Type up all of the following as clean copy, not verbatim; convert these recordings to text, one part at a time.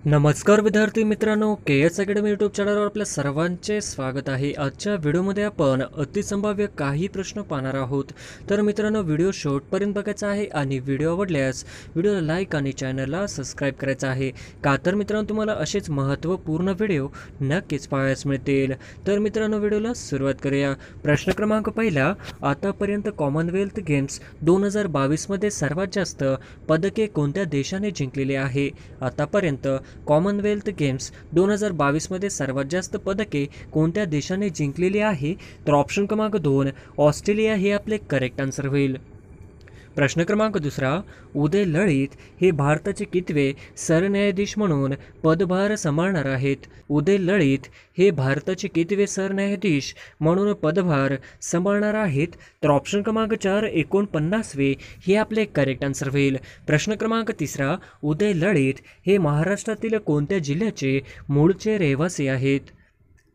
नमस्कार विद्यार्थी मित्रांनो, के एस अकॅडमी यूट्यूब चॅनलवर आपल्या सर्वांचे स्वागत आहे। आजच्या व्हिडिओमध्ये आपण अतिसंभाव्य काही प्रश्न पाहणार आहोत। तर मित्रांनो, व्हिडिओ शेवटपर्यंत बघायचा आहे आणि व्हिडिओ आवडल्यास व्हिडिओला लाईक आणि चॅनलला सबस्क्राईब करायचं आहे, का तर मित्रांनो तुम्हाला असेच महत्त्वपूर्ण व्हिडिओ नक्कीच पाहायला मिळतील। तर मित्रांनो, व्हिडिओला सुरुवात करूया। प्रश्न क्रमांक पहिला, आतापर्यंत कॉमनवेल्थ गेम्स 2022 मध्ये सर्वात जास्त पदके कोणत्या देशाने जिंकलेली आहे? आतापर्यंत कॉमनवेल्थ गेम्स 2022 मध्ये सर्वात जास्त पदके कोणत्या देशाने जिंकलेली आहे? तर ऑप्शन क्रमांक 2 ऑस्ट्रेलिया हे आपले करेक्ट आन्सर होईल। प्रश्न क्रमांक दुसरा, उदय लळित हे भारताचे कितवे सरन्यायाधीश म्हणून पदभार सांभाळणार आहेत? उदय लळित हे भारताचे कितवे सरन्यायाधीश म्हणून पदभार सांभाळणार आहेत? तर ऑप्शन क्रमांक 4 49वे हे आपले करेक्ट आन्सर होईल। प्रश्न क्रमांक तिसरा, उदय लळित हे महाराष्ट्रातील कोणत्या जिल्ह्याचे मूळचे रहिवासी आहेत?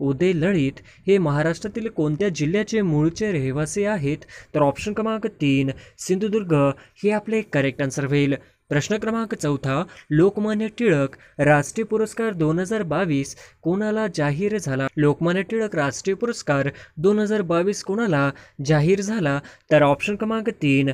उदय लळित हे महाराष्ट्रातील कोणत्या जिल्ह्याचे मूळचे रहिवासी आहेत? तर ऑप्शन क्रमांक 3 सिंधुदुर्ग हे आपले करेक्ट आन्सर होईल। प्रश्न क्रमांक चौथा, लोकमान्य टिळक राष्ट्रीय पुरस्कार 2022 कोणाला जाहीर झाला? लोकमान्य टिळक राष्ट्रीय पुरस्कार 2022 कोणाला जाहीर झाला? तर ऑप्शन क्रमांक 3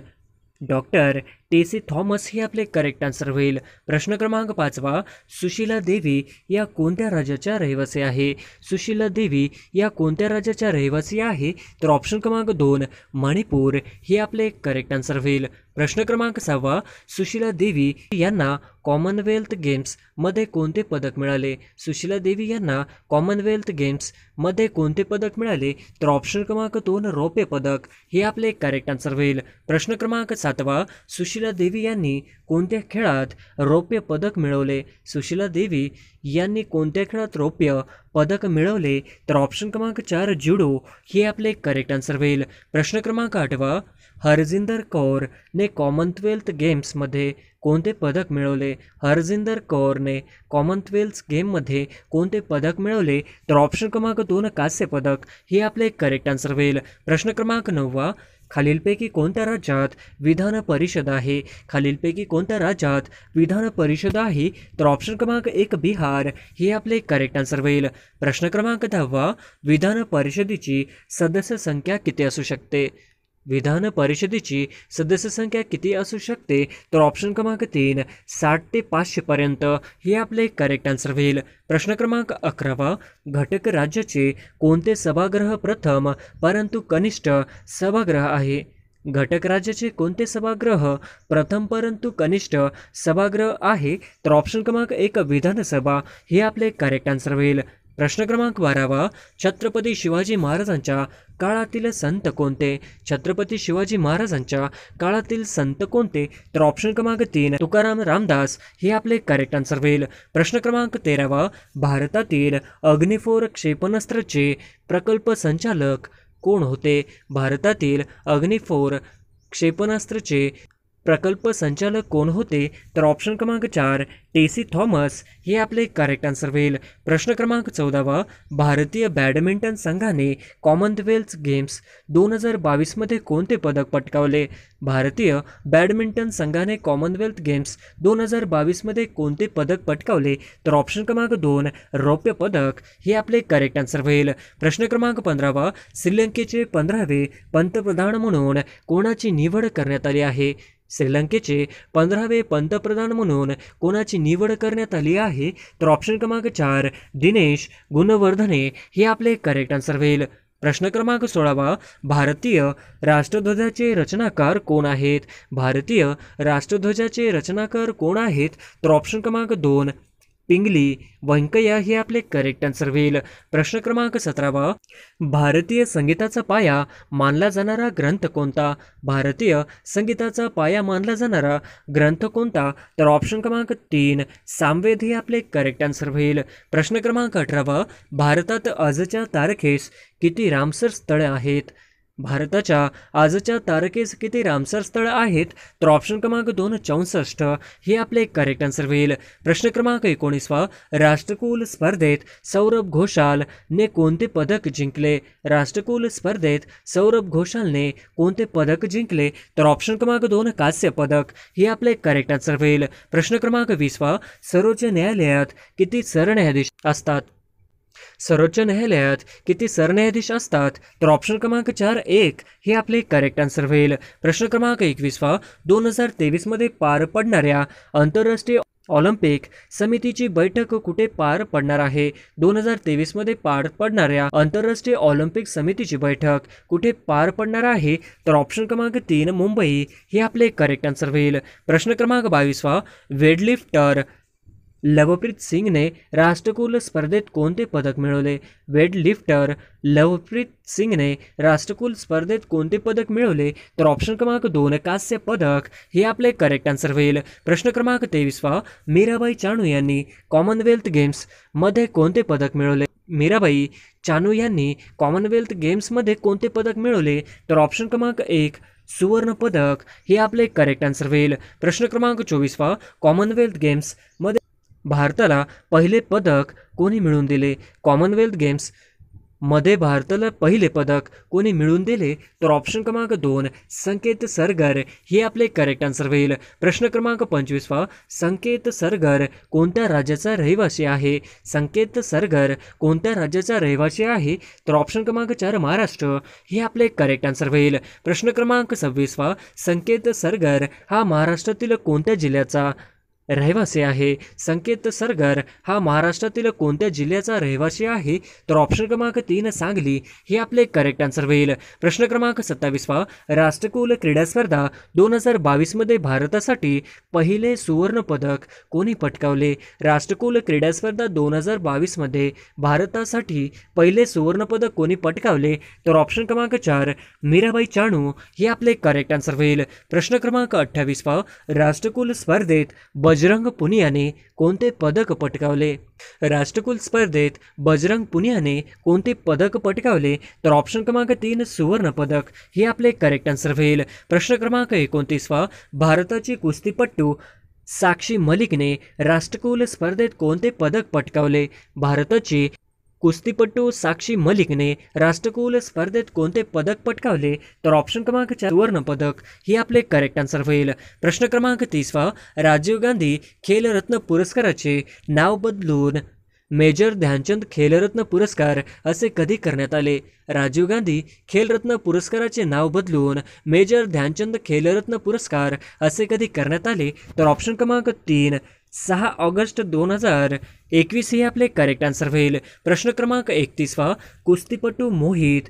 डॉक्टर टेसी थॉमस हे आपले करेक्ट आन्सर होईल। प्रश्न क्रमांक 5, सुशीला देवी या कोणत्या राज्याच्या रहिवासी आहे? सुशीला देवी या कोणत्या राज्याच्या रहिवासी आहे? तर ऑप्शन क्रमांक 2 मणिपूर हे आपले करेक्ट आन्सर होईल। प्रश्न क्रमांक 6, सुशीला देवी यांना कॉमनवेल्थ गेम्स मध्ये कोणते पदक मिळाले? सुशीला देवी यांना कॉमनवेल्थ गेम्स मध्ये कोणते पदक मिळाले? तर ऑप्शन क्रमांक 2 रौप्य पदक हे आपले करेक्ट आन्सर होईल। प्रश्न क्रमांक 7, सुशीला देवी यांनी कोणत्या खेळात रौप्य पदक मिळवले? सुशीला देवी यांनी कोणत्या खेळात रौप्य पदक मिळवले? तर ऑप्शन क्रमांक 4 जुडो हे आपले करेक्ट आन्सर होईल। प्रश्न क्रमांक 8, हरजिंदर कौरने कॉमनवेल्थ गेम्समध्ये कोणते पदक मिळवले? हरजिंदर कौरने कॉमनवेल्थ गेममध्ये कोणते पदक मिळवले? तर ऑप्शन क्रमांक 2 कांस्य पदक हे आपले करेक्ट आन्सर होईल। प्रश्न क्रमांक 9, खालीलपैकी कोणत्या राज्यात विधान परिषद आहे? खालीलपैकी कोणत्या राज्यात विधान परिषद आहे? तर ऑप्शन क्रमांक 1 बिहार हे आपले करेक्ट आन्सर होईल। प्रश्न क्रमांक 10, विधान परिषदेची सदस्य संख्या किती असू शकते? विधान परिषदेची सदस्य संख्या किती असू शकते? तर ऑप्शन क्रमांक 3 60 ते 500 पर्यंत हे आपले करेक्ट आन्सर होईल। प्रश्न क्रमांक 11, घटक राज्याचे कोणते सभागृह प्रथम परंतु कनिष्ठ सभागृह आहे? घटक राज्याचे कोणते सभागृह प्रथम परंतु कनिष्ठ सभागृह आहे? तर ऑप्शन क्रमांक 1 विधानसभा हे आपले करेक्ट आन्सर होईल। प्रश्न क्रमांक 12, छत्रपती शिवाजी महाराजांच्या काळातील संत कोणते? छत्रपती शिवाजी महाराजांच्या काळातील संत कोणते? तर ऑप्शन क्रमांक 3 तुकाराम रामदास हे आपले करेक्ट आन्सर होईल। प्रश्न क्रमांक 13, भारतातील अग्निफोर क्षेपणास्त्राचे प्रकल्प संचालक कोण होते? भारतातील अग्निफोर क्षेपणास्त्राचे प्रकल्प संचालक कोण होते? तर ऑप्शन क्रमांक 4 टेसी थॉमस हे आपले करेक्ट आन्सर होईल। प्रश्न क्रमांक 14, भारतीय बॅडमिंटन संघाने कॉमनवेल्थ गेम्स 2022 मध्ये कोणते पदक पटकावले? भारतीय बॅडमिंटन संघाने कॉमनवेल्थ गेम्स 2022 मध्ये कोणते पदक पटकावले? तर ऑप्शन क्रमांक 2 रौप्य पदक हे आपले करेक्ट आन्सर होईल। प्रश्न क्रमांक 15, श्रीलंकेचे 15वे पंतप्रधान म्हणून कोणाची निवड करण्यात आली आहे? श्रीलंकेचे 15वे पंतप्रधान म्हणून कोणाची निवड करण्यात आली आहे? तर ऑप्शन क्रमांक 4 दिनेश गुणवर्धने हे आपले करेक्ट आन्सर होईल। प्रश्न क्रमांक 16, भारतीय राष्ट्रध्वजाचे रचनाकार कोण आहेत? भारतीय राष्ट्रध्वजाचे रचनाकार कोण आहेत? तर ऑप्शन क्रमांक 2 पिंगली व्यंकय्या हे आपले करेक्ट आन्सर होईल। प्रश्न क्रमांक 17, भारतीय संगीताचा पाया मानला जाणारा ग्रंथ कोणता? भारतीय संगीताचा पाया मानला जाणारा ग्रंथ कोणता? तर ऑप्शन क्रमांक 3 सामवेद हे आपले करेक्ट आन्सर होईल। प्रश्न क्रमांक 18, भारतात आजच्या तारखेस किती रामसर स्थळे आहेत? भारताच्या आजच्या तारखेस किती रामसर स्थळ आहेत? तर ऑप्शन क्रमांक 2 64 हे आपले करेक्ट आन्सर होईल. प्रश्न क्रमांक 19 राष्ट्रकुल स्पर्धेत सौरभ घोषालने कोणते पदक जिंकले? राष्ट्रकुल स्पर्धेत सौरभ घोषालने कोणते पदक जिंकले? तर ऑप्शन क्रमांक 2 कांस्य पदक हे आपले करेक्ट आन्सर होईल. प्रश्न क्रमांक 20 सर्वोच्च न्यायालयात किती सरन्यायाधीश असतात? सर्वोच्च न्यायालयात किती सरन्यायाधीश असतात? तर ऑप्शन क्रमांक 4 1 हे आपले करेक्ट आन्सर होईल. प्रश्न क्रमांक 21 2023 मध्ये पार पडणाऱ्या आंतरराष्ट्रीय ऑलिम्पिक समितीची बैठक कुठे पार पडणार आहे? 2023 मध्ये पार पडणाऱ्या आंतरराष्ट्रीय ऑलिम्पिक समितीची बैठक कुठे पार पडणार आहे? तर ऑप्शन क्रमांक 3 मुंबई हे आपले करेक्ट आन्सर होईल. प्रश्न क्रमांक 22 वेटलिफ्टर लवप्रीत सिंगने राष्ट्रकुल स्पर्धेत कोणते पदक मिळवले? वेटलिफ्टर लवप्रीत सिंगने राष्ट्रकुल स्पर्धेत कोणते पदक मिळवले? तर ऑप्शन क्रमांक 2 कांस्य पदक हे आपले करेक्ट आन्सर होईल. प्रश्न क्रमांक 23 मीराबाई चानू यांनी कॉमनवेल्थ गेम्समध्ये कोणते पदक मिळवले? मीराबाई चानू यांनी कॉमनवेल्थ गेम्समध्ये कोणते पदक मिळवले? तर ऑप्शन क्रमांक 1 सुवर्ण पदक हे आपले करेक्ट आन्सर होईल. प्रश्न क्रमांक 24 कॉमनवेल्थ गेम्समध्ये भारताला पहिले पदक कोणी मिळवून दिले? कॉमनवेल्थ गेम्स मध्ये भारताला पहिले पदक कोणी मिळवून दिले? तर ऑप्शन क्रमांक 2 संकेत सरगर हे आपले करेक्ट आन्सर होईल. प्रश्न क्रमांक 25 संकेत सरगर कोणत्या राज्याचा रहिवासी आहे? संकेत सरगर कोणत्या राज्याचा रहिवासी आहे? तर ऑप्शन क्रमांक 4 महाराष्ट्र हे आपले करेक्ट आन्सर होईल. प्रश्न क्रमांक 26 संकेत सरगर हा महाराष्ट्रातील कोणत्या जिल्ह्याचा रहिवासी आहे? संकेत सरगर हा महाराष्ट्रातील कोणत्या जिल्ह्याचा रहिवासी आहे? तर ऑप्शन क्रमांक 3 सांगली हे आपले करेक्ट आन्सर होईल. प्रश्न क्रमांक 27 राष्ट्रकुल क्रीडा स्पर्धा 2022 मध्ये भारतासाठी पहिले सुवर्ण पदक कोणी पटकावले? राष्ट्रकुल क्रीडा स्पर्धा 2022 मध्ये भारतासाठी पहिले सुवर्ण पदक कोणी पटकावले? तर ऑप्शन क्रमांक 4 मीराबाई चानू हे आपले करेक्ट आन्सर होईल. प्रश्न क्रमांक 28 राष्ट्रकुल स्पर्धेत बजरंग पुनियाने कोणते पदक पटकावले? राष्ट्रकुल स्पर्धेत बजरंग पुनियाने कोणते पदक पटकावले? तर ऑप्शन क्रमांक 3 सुवर्ण पदक हे आपले करेक्ट आन्सर होईल. प्रश्न क्रमांक 29 भारताची कुस्तीपटू साक्षी मलिकने राष्ट्रकुल स्पर्धेत कोणते पदक पटकावले? भारताची कुस्तीपटू साक्षी मलिकने राष्ट्रकुल स्पर्धेत कोणते पदक पटकावले? तर ऑप्शन क्रमांक 4 सुवर्ण पदक हे आपले करेक्ट आन्सर होईल. प्रश्न क्रमांक 30 राजीव गांधी खेलरत्न पुरस्काराचे नाव बदलून मेजर ध्यानचंद खेलरत्न पुरस्कार असे कधी करण्यात आले? राजीव गांधी खेलरत्न पुरस्काराचे नाव बदलून मेजर ध्यानचंद खेलरत्न पुरस्कार असे कधी करण्यात आले? तर ऑप्शन क्रमांक 3 6 ऑगस्ट 2021 हे आपले करेक्ट आन्सर होईल. प्रश्न क्रमांक 31 कुस्तीपटू मोहित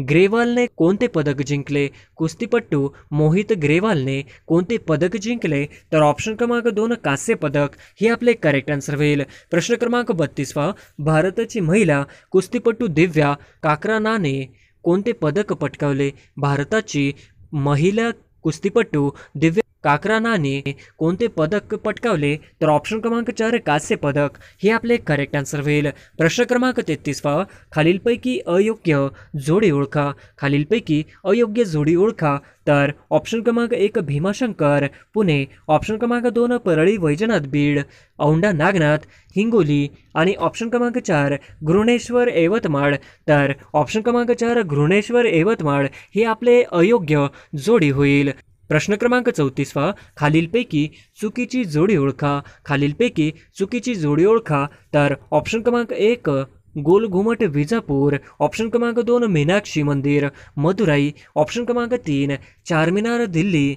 ग्रेवालने कोणते पदक जिंकले? कुस्तीपटू मोहित ग्रेवालने कोणते पदक जिंकले? तर ऑप्शन क्रमांक 2 कांस्य पदक हे आपले करेक्ट आन्सर होईल. प्रश्न क्रमांक 32 भारताची महिला कुस्तीपटू दिव्या काकरानाने कोणते पदक पटकावले? भारताची महिला कुस्तीपटू दिव्या काकरानाने कोणते पदक पटकावले? तर ऑप्शन क्रमांक 4 कांस्य पदक हे आपले करेक्ट आन्सर होईल. प्रश्न क्रमांक 33 खालीलपैकी अयोग्य जोडी ओळखा. खालीलपैकी अयोग्य जोडी ओळखा. तर ऑप्शन क्रमांक 1 भीमाशंकर पुणे, ऑप्शन क्रमांक 2 परळी वैजनाथ बीड, औंढा नागनाथ हिंगोली आणि ऑप्शन क्रमांक 4 घृणेश्वर यवतमाळ. तर ऑप्शन क्रमांक 4 घृणेश्वर यवतमाळ हे आपले अयोग्य जोडी होईल. प्रश्न क्रमांक 34 खालीलपैकी चुकीची जोडी ओळखा. खालीलपैकी चुकीची जोडी ओळखा. तर ऑप्शन क्रमांक 1 गोल घुमट विजापूर, ऑप्शन क्रमांक 2 मीनाक्षी मंदिर मदुराई, ऑप्शन क्रमांक 3 चारमिनार दिल्ली,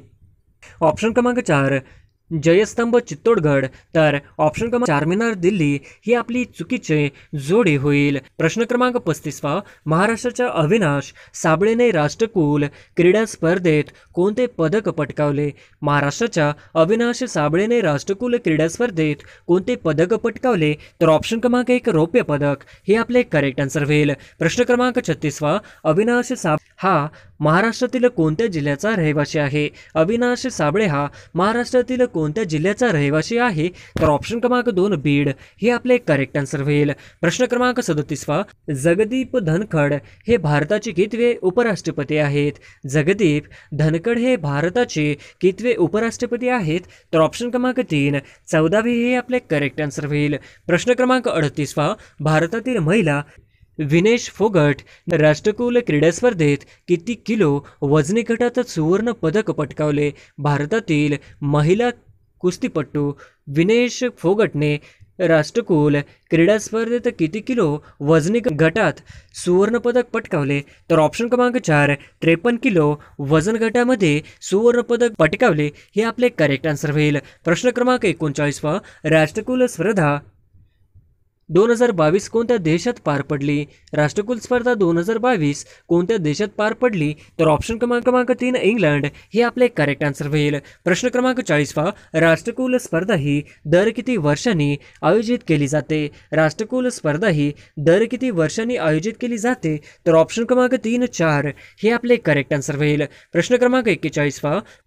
ऑप्शन क्रमांक 4 जयस्तंभ चित्तोडगड. तर ऑप्शन क्रमांक चारमिनार दिल्ली ही आपली चुकीची जोडी होईल. प्रश्न क्रमांक 35 महाराष्ट्राच्या अविनाश साबळेने राष्ट्रकुल क्रीडा स्पर्धेत कोणते पदक पटकावले? महाराष्ट्राच्या अविनाश साबळेने राष्ट्रकुल क्रीडा स्पर्धेत कोणते पदक पटकावले? तर ऑप्शन क्रमांक 1 रौप्य पदक हे आपले करेक्ट आन्सर होईल. प्रश्न क्रमांक 36 अविनाश हा महाराष्ट्रातील कोणत्या जिल्ह्याचा रहिवासी आहे? अविनाश साबळे हा महाराष्ट्रातील कोणत्या जिल्ह्याचा रहिवासी आहे? तर ऑप्शन क्रमांक 2 बीड हे आपले करेक्ट आन्सर होईल. प्रश्न क्रमांक 37 जगदीप धनखड हे भारताचे कितवे उपराष्ट्रपती आहेत? जगदीप धनखड हे भारताचे कितवे उपराष्ट्रपती आहेत? तर ऑप्शन क्रमांक 3 14वे हे आपले करेक्ट आन्सर होईल. प्रश्न क्रमांक 38 भारतातील महिला विनेश फोगट राष्ट्रकुल क्रीडा स्पर्धेत किती किलो वजनी गटात सुवर्ण पदक पटकावले? भारतातील महिला कुस्तीपटू विनेश फोगटने राष्ट्रकुल क्रीडा स्पर्धेत किती किलो वजनी गटात सुवर्णपदक पटकावले? तर ऑप्शन क्रमांक 4 53 किलो वजन गटामध्ये सुवर्णपदक पटकावले हे आपले करेक्ट आन्सर होईल. प्रश्न क्रमांक 39 राष्ट्रकुल स्पर्धा 2022 कोणत्या देशात पार पडली? राष्ट्रकुल स्पर्धा 2022 कोणत्या देशात पार पडली? तर ऑप्शन क्रमांक 3 इंग्लंड हे आपले करेक्ट आन्सर होईल. प्रश्न क्रमांक 40 राष्ट्रकुल स्पर्धा ही दर किती वर्षांनी आयोजित केली जाते? राष्ट्रकुल स्पर्धा ही दर किती वर्षांनी आयोजित केली जाते? तर ऑप्शन क्रमांक 3 4 हे आपले करेक्ट आन्सर होईल. प्रश्न क्रमांक 41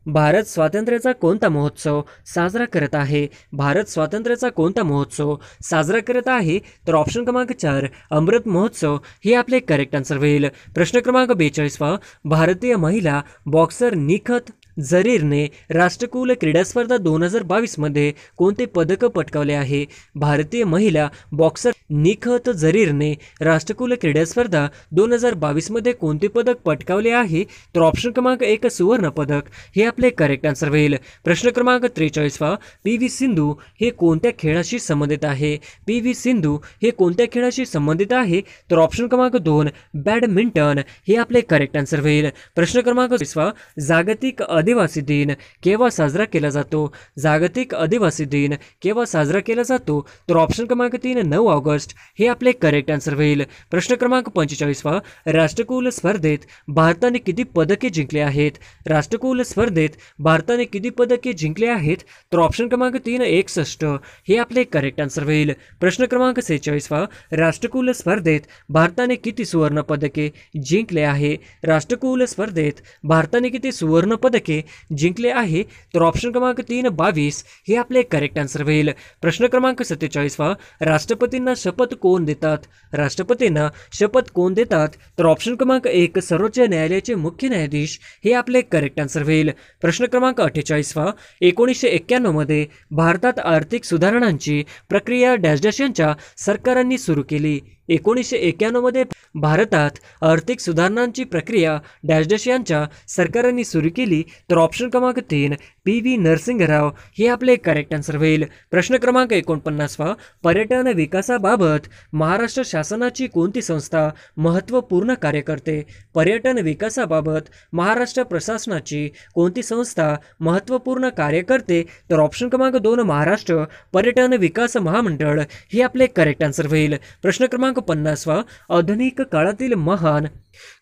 भारत स्वातंत्र्याचा कोणता महोत्सव साजरा करत आहे? भारत स्वातंत्र्याचा कोणता महोत्सव साजरा करत आहे? तर ऑप्शन क्रमांक 4 अमृत महोत्सव हे आपले करेक्ट आन्सर होईल. प्रश्न क्रमांक 42 भारतीय महिला बॉक्सर निखत जरीरने राष्ट्रकुल क्रीडा स्पर्धा 2022 मध्ये कोणते पदक पटकावले आहे? भारतीय महिला बॉक्सर निखत जरीरने राष्ट्रकुल क्रीडा स्पर्धा 2022 मध्ये कोणते पदक पटकावले आहे? तर ऑप्शन क्रमांक 1 सुवर्ण पदक हे आपले करेक्ट आन्सर होईल. प्रश्न क्रमांक 43 पी.व्ही. सिंधू हे कोणत्या खेळाशी संबंधित आहे? पी.व्ही. सिंधू हे कोणत्या खेळाशी संबंधित आहे? तर ऑप्शन क्रमांक 2 बॅडमिंटन हे आपले करेक्ट आन्सर होईल. प्रश्न क्रमांक 20 जागतिक आदिवासी दिन केव्हा साजरा केला जातो? जागतिक आदिवासी दिन केव्हा साजरा केला जातो? तर ऑप्शन क्रमांक 3 9 ऑगस्ट हे आपले करेक्ट आन्सर होईल. प्रश्न क्रमांक 45 राष्ट्रकुल स्पर्धेत भारताने किती पदके जिंकले आहेत? राष्ट्रकुल स्पर्धेत भारताने किती पदके जिंकले आहेत? तर ऑप्शन क्रमांक 3 61 हे आपले करेक्ट आन्सर होईल. प्रश्न क्रमांक 46 राष्ट्रकुल स्पर्धेत भारताने किती सुवर्ण पदके जिंकले आहे? राष्ट्रकुल स्पर्धेत भारताने किती सुवर्ण पदके जिंकले आहे? तर ऑप्शन क्रमांक 3 22 हे आपले करेक्ट आन्सर होईल. प्रश्न क्रमांक 47 राष्ट्रपतींना शपथ कोण देतात? राष्ट्रपतींना शपथ कोण देतात? तर ऑप्शन क्रमांक 1 सर्वोच्च न्यायालयाचे मुख्य न्यायाधीश हे आपले करेक्ट आन्सर होईल. प्रश्न क्रमांक 48 1991 मध्ये भारतात आर्थिक सुधारणांची प्रक्रिया डॅश डॅश यांच्या सरकारांनी सुरू केली. 1991 मध्ये भारतात आर्थिक सुधारणांची प्रक्रिया डॅश डॅश यांच्या सरकारांनी सुरू केली. तर ऑप्शन क्रमांक 3 पी.व्ही. नरसिंहराव हे आपले करेक्ट आन्सर होईल. प्रश्न क्रमांक 49 पर्यटन विकासाबाबत महाराष्ट्र शासनाची कोणती संस्था महत्त्वपूर्ण कार्य करते? पर्यटन विकासाबाबत महाराष्ट्र प्रशासनाची कोणती संस्था महत्त्वपूर्ण कार्य करते? तर ऑप्शन क्रमांक 2 महाराष्ट्र पर्यटन विकास महामंडळ हे आपले करेक्ट आन्सर होईल. प्रश्न क्रमांक 50 आधुनिक काळातील महान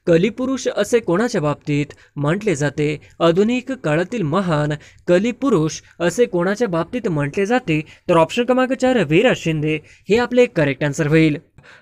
कलिपुरुष असे कोणाच्या बाबतीत म्हटले जाते? आधुनिक काळातील महान कलिपुरुष असे कोणाच्या बाबतीत म्हटले जाते? तर ऑप्शन क्रमांक 4 वीर शिंदे हे आपले करेक्ट आन्सर होईल.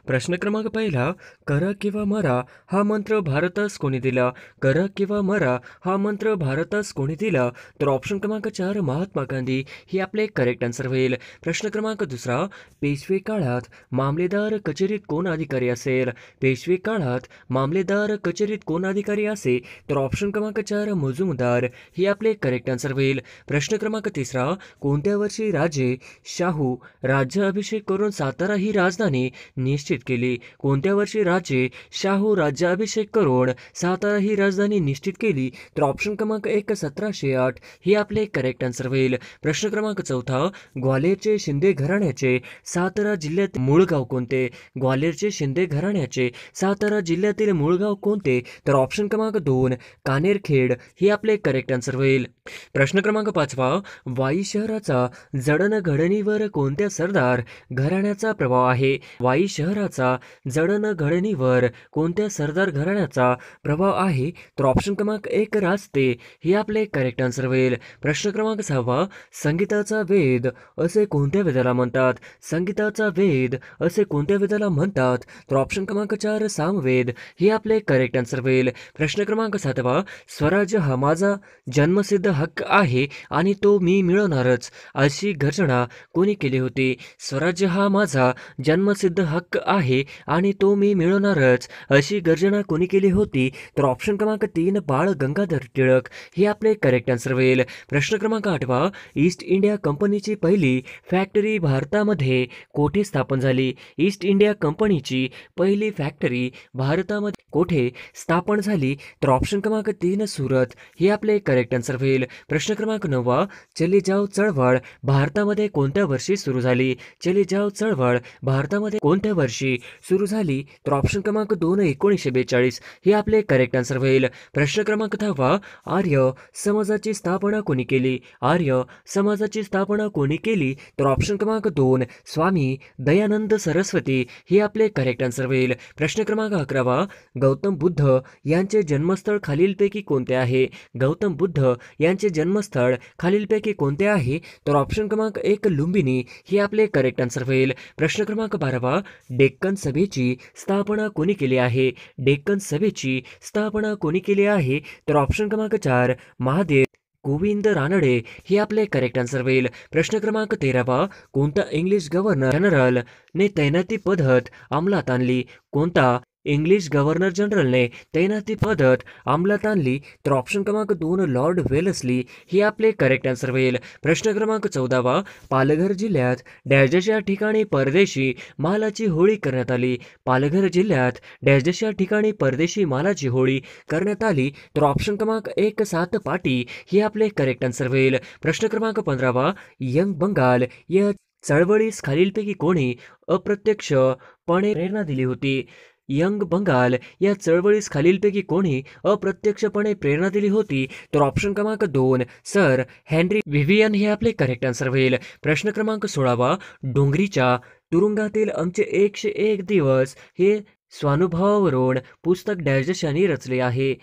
प्रश्न क्रमांक 1 करा किंवा मरा हा मंत्र भारतास कोणी दिला? करा किंवा मरा हा मंत्र भारतास कोणी दिला? तर ऑप्शन क्रमांक 4 महात्मा गांधी हे आपले करेक्ट आन्सर होईल. प्रश्न क्रमांक 2 पेशवे काळात मामलेदार कचेरीत कोण अधिकारी असेल? पेशवे काळात मामलेदार कचेरीत कोण अधिकारी असे? तर ऑप्शन क्रमांक 4 मुजुमदार हे आपले करेक्ट आन्सर होईल. प्रश्न क्रमांक 3 कोणत्या वर्षी राजे शाहू राज्याभिषेक करून सातारा ही राजधानी निश्चित केली? कोणत्या वर्षी राजे शाहू राज्याभिषेक करून सातारा ही राजधानी निश्चित केली? तर ऑप्शन क्रमांक 1 1708 हे आपले करेक्ट आन्सर होईल. प्रश्न क्रमांक 4 ग्वाल्हेरचे शिंदे घराण्याचे सातारा जिल्ह्यातील मूळ गाव कोणते? ग्वाल्हेरचे शिंदे घराण्याचे सातारा जिल्ह्यातील मूळ गाव कोणते? तर ऑप्शन क्रमांक 2 कानेरखेड हे आपले करेक्ट आन्सर होईल. प्रश्न क्रमांक 5 वाई शहराचा जडणघडणीवर कोणत्या सरदार घराण्याचा प्रभाव आहे? वाई शहराचा जडणघडणीवर कोणत्या सरदार घराण्याचा प्रभाव आहे? तर ऑप्शन क्रमांक 1 राजते हे आपले करेक्ट आन्सर होईल. प्रश्न क्रमांक 6 संगीताचा वेद असे कोणत्या वेदाला म्हणतात? संगीताचा वेद असे कोणत्या वेदाला म्हणतात? तर ऑप्शन क्रमांक 4 सामवेद हे आपले करेक्ट आन्सर होईल. प्रश्न क्रमांक 7 स्वराज्य हा माझा जन्मसिद्ध हक्क आहे आणि तो मी मिळवणारच अशी घोषणा कोणी केली होती? स्वराज्य हा माझा जन्मसिद्ध हक्क आहे आणि तो मी मिळवणारच अशी गर्जना कोणी केली होती? तर ऑप्शन क्रमांक 3 बाळ गंगाधर टिळक हे आपले करेक्ट आन्सर होईल. प्रश्न क्रमांक 8 ईस्ट इंडिया कंपनीची पहिली फॅक्टरी भारतामध्ये कोठे स्थापन झाली? ईस्ट इंडिया कंपनीची पहिली फॅक्टरी भारतामध्ये कोठे स्थापन झाली? तर ऑप्शन क्रमांक 3 सुरत हे आपले करेक्ट आन्सर होईल. प्रश्न क्रमांक 9 चले जाव चळवळ भारतामध्ये कोणत्या वर्षी सुरू झाली? चले जाव चळवळ भारतामध्ये कोणत्या वर्षी सुरू झाली? तर ऑप्शन क्रमांक 2 1942 हे आपले करेक्ट आन्सर होईल. प्रश्न क्रमांक 10 आर्य समाजाची स्थापना कोणी केली? आर्य समाजाची स्थापना कोणी केली? तर ऑप्शन क्रमांक 2 स्वामी दयानंद सरस्वती हे आपले करेक्ट आन्सर होईल. प्रश्न क्रमांक 11 गौतम बुद्ध यांचे जन्मस्थळ खालीलपैकी कोणते आहे? गौतम बुद्ध यांचे जन्मस्थळ खालीलपैकी कोणते आहे? तर ऑप्शन क्रमांक 1 लुंबिनी हे आपले करेक्ट आन्सर होईल. प्रश्न क्रमांक 12 डेक्कन सभेची स्थापना कोणी केली आहे? डेक्कन सभेची स्थापना कोणी केली आहे? तर ऑप्शन क्रमांक 4 महादेव गोविंद रानडे हे आपले करेक्ट आन्सर होईल. प्रश्न क्रमांक 13 कोणता इंग्लिश गव्हर्नर जनरल ने तैनाती पद्धत अंमलात आणली? कोणता इंग्लिश गव्हर्नर जनरलने तैनाती पद्धत अंमलात आणली? तर ऑप्शन क्रमांक 2 लॉर्ड वेलस्ली हे आपले करेक्ट आन्सर होईल. प्रश्न क्रमांक 14 पालघर जिल्ह्यात डॅश या ठिकाणी परदेशी मालाची होळी करण्यात आली? पालघर जिल्ह्यात डॅश या ठिकाणी परदेशी मालाची होळी करण्यात आली? तर ऑप्शन क्रमांक 1 सातपाटी हे आपले करेक्ट आन्सर होईल. प्रश्न क्रमांक 15 यंग बंगाल या चळवळीस खालीलपैकी कोणी अप्रत्यक्षपणे प्रेरणा दिली होती? यंग बंगाल या चळवळीस खालीलपैकी कोणी अप्रत्यक्षपणे प्रेरणा दिली होती? तर ऑप्शन क्रमांक 2 सर हेनरी विवियन हे आपले करेक्ट आन्सर होईल. प्रश्न क्रमांक 16 डोंगरीच्या तुरुंगातील आमचे 101 दिवस हे स्वानुभवावरून पुस्तक डॅश यांनी रचले आहे?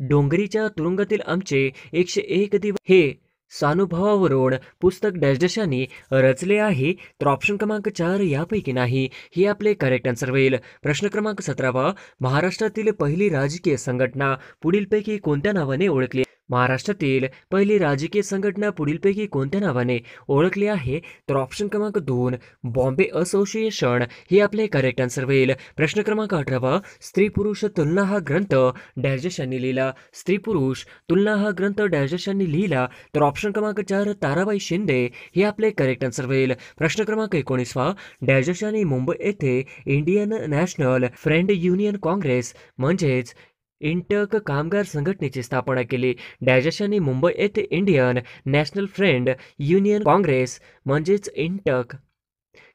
डोंगरीच्या तुरुंगातील आमचे 101 दिवस हे स्वानुभवावरून पुस्तक डॅशनी रचले आहे? तर ऑप्शन क्रमांक 4 यापैकी नाही हे आपले करेक्ट आन्सर होईल. प्रश्न क्रमांक 17 महाराष्ट्रातील पहिली राजकीय संघटना पुढीलपैकी कोणत्या नावाने ओळखली? महाराष्ट्रातील पहिली राजकीय संघटना पुढीलपैकी कोणत्या नावाने ओळखली आहे? तर ऑप्शन क्रमांक 2 बॉम्बे असोसिएशन हे आपले करेक्ट आन्सर होईल. प्रश्न क्रमांक 18 स्त्री पुरुष तुलना हा ग्रंथ डॅश यांनी लिहिला? स्त्री पुरुष तुलना हा ग्रंथ डॅश यांनी लिहिला? तर ऑप्शन क्रमांक 4 ताराबाई शिंदे हे आपले करेक्ट आन्सर होईल. प्रश्न क्रमांक 19 डॅश यांनी मुंबई येथे Indian national friend union Congress म्हणजेच इंटक कामगार संघटनेची स्थापना केली? डॅश यांनी मुंबई येथे Indian national friend union Congress म्हणजेच इंटक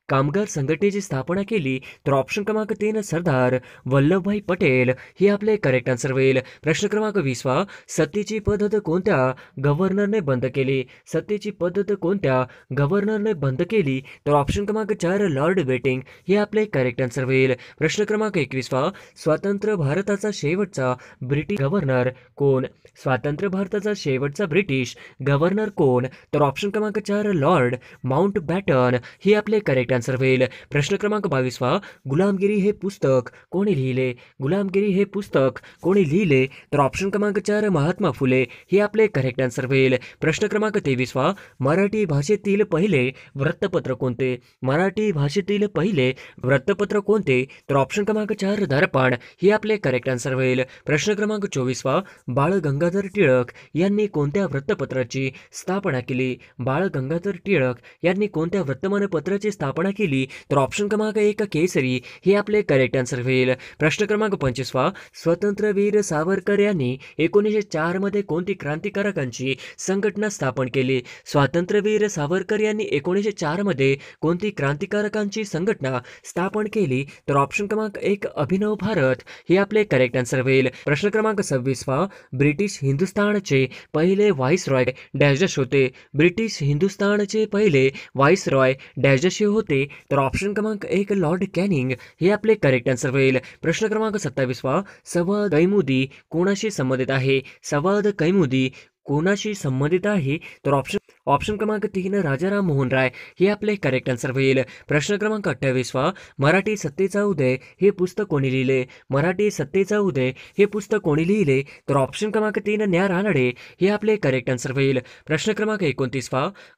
कामगार संघटनेची स्थापना केली? तर ऑप्शन क्रमांक 3 सरदार वल्लभभाई पटेल हे आपले करेक्ट आन्सर होईल. प्रश्न क्रमांक 20 सत्तेची पद्धत कोणत्या गव्हर्नरने बंद केली? सत्तेची पद्धत कोणत्या गव्हर्नरने बंद केली? तर ऑप्शन क्रमांक 4 लॉर्ड बेटिंग हे आपले करेक्ट आन्सर होईल. प्रश्न क्रमांक 21 स्वतंत्र भारताचा शेवटचा ब्रिटिश गव्हर्नर कोण? स्वतंत्र भारताचा शेवटचा ब्रिटिश गव्हर्नर कोण? तर ऑप्शन क्रमांक 4 लॉर्ड माउंटबॅटन हे आपले करेक्ट आन्सर होईल. प्रश्न क्रमांक 22 गुलामगिरी हे पुस्तक कोणी लिहिले? गुलामगिरी हे पुस्तक कोणी लिहिले? तर ऑप्शन क्रमांक 4 महात्मा फुले हे आपले करेक्ट आन्सर होईल. प्रश्न क्रमांक 23 मराठी भाषेतील पहिले वृत्तपत्र कोणते? मराठी भाषेतील पहिले वृत्तपत्र कोणते? तर ऑप्शन क्रमांक 4 दर्पण हे आपले करेक्ट आन्सर होईल. प्रश्न क्रमांक 24 बाळ गंगाधर टिळक यांनी कोणत्या वृत्तपत्राची स्थापना केली? बाळ गंगाधर टिळक यांनी कोणत्या वर्तमानपत्राची स्थापना केली? तर ऑप्शन क्रमांक 1 केसरी हे आपले करेक्ट आन्सर होईल. प्रश्न क्रमांक 25 स्वतंत्रवीर सावरकर यांनी 1904 मध्ये कोणती क्रांतिकारकांची संघटना स्थापन केली? स्वातंत्र्यवीर सावरकर यांनी 1904 मध्ये कोणती क्रांतिकारकांची संघटना स्थापन केली? तर ऑप्शन क्रमांक 1 अभिनव भारत हे आपले करेक्ट आन्सर होईल. प्रश्न क्रमांक 26 ब्रिटिश हिंदुस्थानचे पहिले व्हाईसरॉय डॅश होते? ब्रिटिश हिंदुस्थानचे पहिले व्हाईसरॉय डॅश होते? होते? तर ऑप्शन क्रमांक 1 लॉर्ड कॅनिंग हे आपले करेक्ट आन्सर होईल. प्रश्न क्रमांक 27 सवाद कैमुदी कोणाशी संबंधित आहे? सवाद कैमुदी कोणाशी संबंधित आहे? तर ऑप्शन ऑप्शन क्रमांक 3 राजाराम मोहन राय हे आपले करेक्ट आन्सर होईल. प्रश्न क्रमांक 28 मराठी सत्तेचा उदय हे पुस्तक कोणी लिहिले? मराठी सत्तेचा उदय हे पुस्तक कोणी लिहिले? तर ऑप्शन क्रमांक 3 न्या रानडे हे आपले करेक्ट आन्सर होईल. प्रश्न क्रमांक 29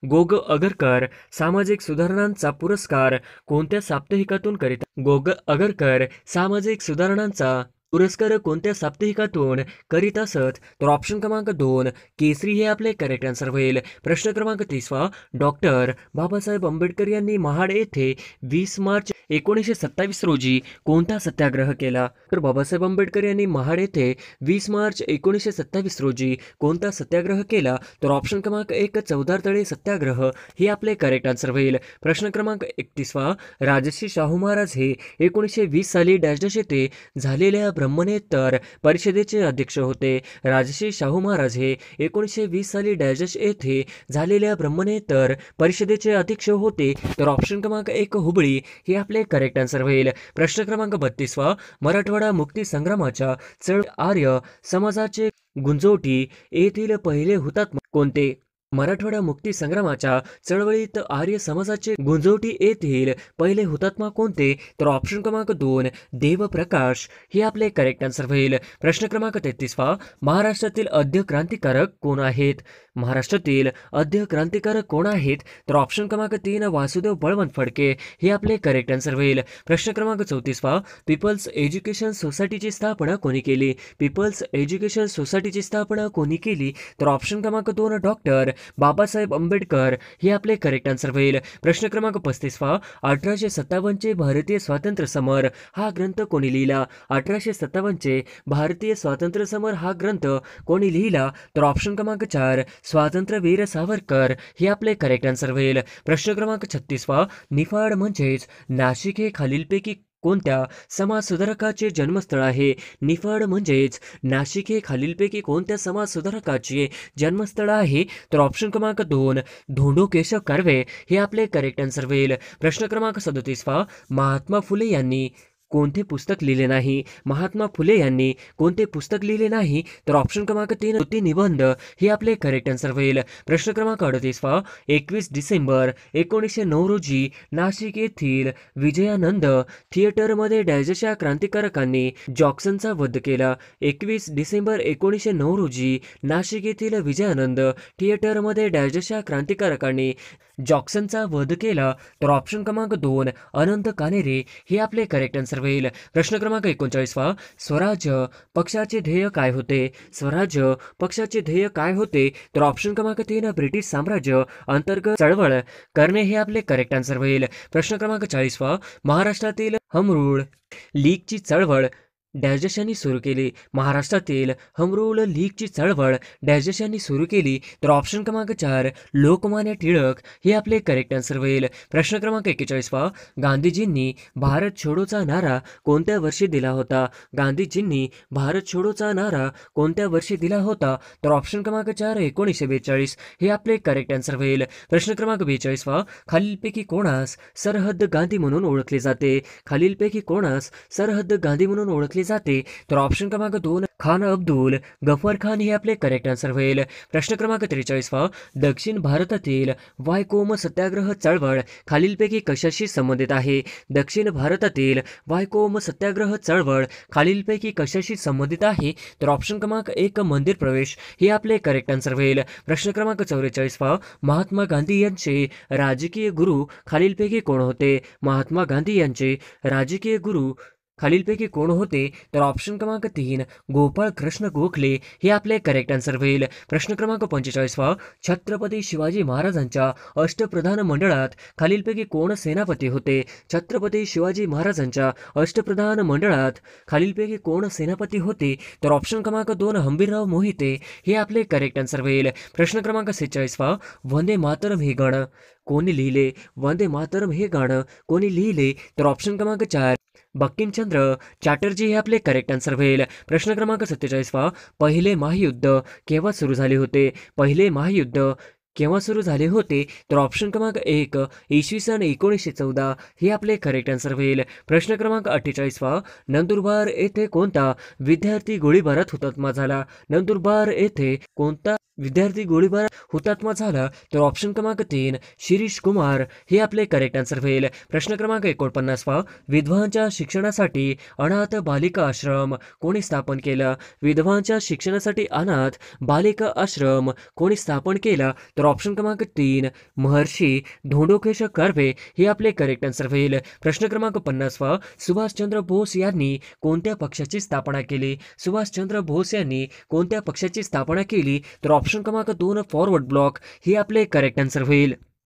गोग अगरकर सामाजिक सुधारणांचा पुरस्कार कोणत्या साप्ताहिकातून करीत? गोग अगरकर सामाजिक सुधारणांचा पुरस्कार कोणत्या साप्ताहिकातून करीत असत? तर ऑप्शन क्रमांक 2 केसरी हे आपले करेक्ट आन्सर होईल. प्रश्न क्रमांक 30 डॉक्टर बाबासाहेब आंबेडकर यांनी महाड येथे 20 मार्च 1927 रोजी कोणता सत्याग्रह केला? तर बाबासाहेब आंबेडकर यांनी महाड येथे 20 मार्च 1927 रोजी कोणता सत्याग्रह केला? तर ऑप्शन क्रमांक 1 चौदार तळे सत्याग्रह हे आपले करेक्ट आन्सर होईल. प्रश्न क्रमांक 31 राजर्षी शाहू महाराज हे 1920 साली डॅश डॅश येथे झालेल्या ब्रह्मनेतर परिषदेचे अध्यक्ष होते. राजर्षी शाहू महाराज हे 1920 साली डॅश डॅश येथे झालेल्या ब्रह्मनेतर परिषदेचे अध्यक्ष होते. तर ऑप्शन क्रमांक 1 हुबळी हे आपले करेक्ट आन्सर होईल. प्रश्न क्रमांक 32 मराठवाडा मुक्ती संग्रामाच्या चळ आर्य समाजाचे गुंजोटी येथील पहिले हुतात्मा कोणते? मराठवाडा मुक्ती संग्रामाच्या चळवळीत आर्य समाजाचे गुंजोटी येथील पहिले हुतात्मा कोणते? तर ऑप्शन क्रमांक 2 देवप्रकाश हे आपले करेक्ट आन्सर होईल. प्रश्न क्रमांक 33 महाराष्ट्रातील आद्य क्रांतिकारक कोण आहेत? महाराष्ट्रातील आद्य क्रांतिकारक कोण आहेत? तर ऑप्शन क्रमांक 3 वासुदेव बळवंत फडके हे आपले करेक्ट आन्सर होईल. प्रश्न क्रमांक 34 पीपल्स एज्युकेशन सोसायटीची स्थापना कोणी केली? पीपल्स एज्युकेशन सोसायटीची स्थापना कोणी केली? तर ऑप्शन क्रमांक 2 डॉक्टर बाबासाहेब आंबेडकर हे आपले करेक्ट आन्सर होईल. प्रश्न क्रमांक 35 1857 चे भारतीय स्वातंत्र्य समर हा ग्रंथ कोणी लिहिला? 1857 चे भारतीय स्वातंत्र्य समर हा ग्रंथ कोणी लिहिला? तर ऑप्शन क्रमांक 4 स्वातंत्र्यवीर सावरकर हे आपले करेक्ट आन्सर होईल. प्रश्न क्रमांक 36 निफाड म्हणजेच नाशिक हे खालीलपैकी कोणत्या समाजसुधारकाचे जन्मस्थळ आहे? निफाड म्हणजेच नाशिक हे खालीलपैकी कोणत्या समाजसुधारकाचे जन्मस्थळ आहे? तर ऑप्शन क्रमांक 2 धोंडो केशव कर्वे हे आपले करेक्ट आन्सर होईल. प्रश्न क्रमांक 37 महात्मा फुले यांनी कोणते पुस्तक लिहिले नाही? महात्मा फुले यांनी कोणते पुस्तक लिहिले नाही? तर ऑप्शन क्रमांक 3 वृत्ती निबंध हे आपले करेक्ट आन्सर होईल. प्रश्न क्रमांक 38 21 डिसेंबर 1909 रोजी नाशिक येथील विजयानंद थिएटरमध्ये डॅशच्या क्रांतिकारकांनी जॉक्सनचा वध केला. 21 डिसेंबर 1909 रोजी नाशिक येथील विजयानंद थिएटरमध्ये डॅशच्या क्रांतिकारकांनी जॉक्सनचा वध केला. तर ऑप्शन क्रमांक 2 अनंत कानेरे हे आपले करेक्ट आन्सर होईल. प्रश्न क्रमांक 39 स्वराज्य पक्षाचे ध्येय काय होते? स्वराज्य पक्षाचे ध्येय काय होते? तर ऑप्शन क्रमांक 3 ब्रिटिश साम्राज्य अंतर्गत चळवळ करणे हे आपले करेक्ट आन्सर होईल. प्रश्न क्रमांक 40 महाराष्ट्रातील होम रूल लीगची चळवळ डॅशनी सुरू केली. महाराष्ट्रातील होम रूल लीगची चळवळ डॅशनी सुरू केली. तर ऑप्शन क्रमांक 4 लोकमान्य टिळक हे आपले करेक्ट आन्सर होईल. प्रश्न क्रमांक 41 गांधीजींनी भारत छोडोचा नारा कोणत्या वर्षी दिला होता? गांधीजींनी भारत छोडोचा नारा कोणत्या वर्षी दिला होता? तर ऑप्शन क्रमांक 4 1942 हे आपले करेक्ट आन्सर होईल. प्रश्न क्रमांक 42 खालीलपैकी कोणास सरहद्द गांधी म्हणून ओळखले जाते? खालीलपैकी कोणास सरहद्द गांधी म्हणून ओळखले जाते? तर ऑप्शन क्रमांक 2 खान अब्दुल गफर खान हे आपले करेक्ट आन्सर होईल. प्रश्न क्रमांक 43 दक्षिण भारतातील वायकोम सत्याग्रह चळवळ खालीलपैकी कशाशी संबंधित आहे? दक्षिण भारतातील वायकोम सत्याग्रह चळवळ खालीलपैकी कशाशी संबंधित आहे? तर ऑप्शन क्रमांक 1 मंदिर प्रवेश हे आपले करेक्ट आन्सर होईल. प्रश्न क्रमांक 44 महात्मा गांधी यांचे राजकीय गुरु खालीलपैकी कोण होते? महात्मा गांधी यांचे राजकीय गुरु खालीलपैकी कोण होते? तर ऑप्शन क्रमांक 3 गोपाळ कृष्ण गोखले हे आपले करेक्ट आन्सर होईल. प्रश्न क्रमांक 45 छत्रपती शिवाजी महाराजांच्या अष्टप्रधान मंडळात खालीलपैकी कोण सेनापती होते? छत्रपती शिवाजी महाराजांच्या अष्टप्रधान मंडळात खालीलपैकी कोण सेनापती होते? तर ऑप्शन क्रमांक 2 हंबीरराव मोहिते हे आपले करेक्ट आन्सर होईल. प्रश्न क्रमांक 46 वंदे मातरम हे गाणं कोणी लिहिले? वंदे मातरम हे गाणं कोणी लिहिले? तर ऑप्शन क्रमांक 4 बंकिमचंद्र चॅटर्जी हे आपले करेक्ट आन्सर होईल. प्रश्न क्रमांक 47 पहिले महायुद्ध केव्हा सुरू झाले होते? पहिले महायुद्ध केव्हा सुरू झाले होते? तर ऑप्शन क्रमांक 1 इसवी सन 1914 हे आपले करेक्ट आन्सर होईल. प्रश्न क्रमांक 48 नंदुरबार येथे कोणता विद्यार्थी गोळीबारात हुतात्मा झाला? नंदुरबार येथे कोणता विद्यार्थी गोळीबारात हुतात्मा झाला? तर ऑप्शन क्रमांक 3 शिरीष कुमार हे आपले करेक्ट आन्सर होईल. प्रश्न क्रमांक 49 विधवांच्या शिक्षणासाठी अनाथ बालिका आश्रम कोणी स्थापन केला? विधवांच्या शिक्षणासाठी अनाथ बालिका आश्रम कोणी स्थापन केला? तर ऑप्शन क्रमांक 3 महर्षी धोंडोकेश कर्वे हे आपले करेक्ट आन्सर होईल. प्रश्न क्रमांक 50 सुभाषचंद्र बोस यांनी कोणत्या पक्षाची स्थापना केली? सुभाषचंद्र बोस यांनी कोणत्या पक्षाची स्थापना केली? तर ऑप्शन क्रमांक 2 फॉरवर्ड ब्लॉक हे आपले करेक्ट आन्सर होईल.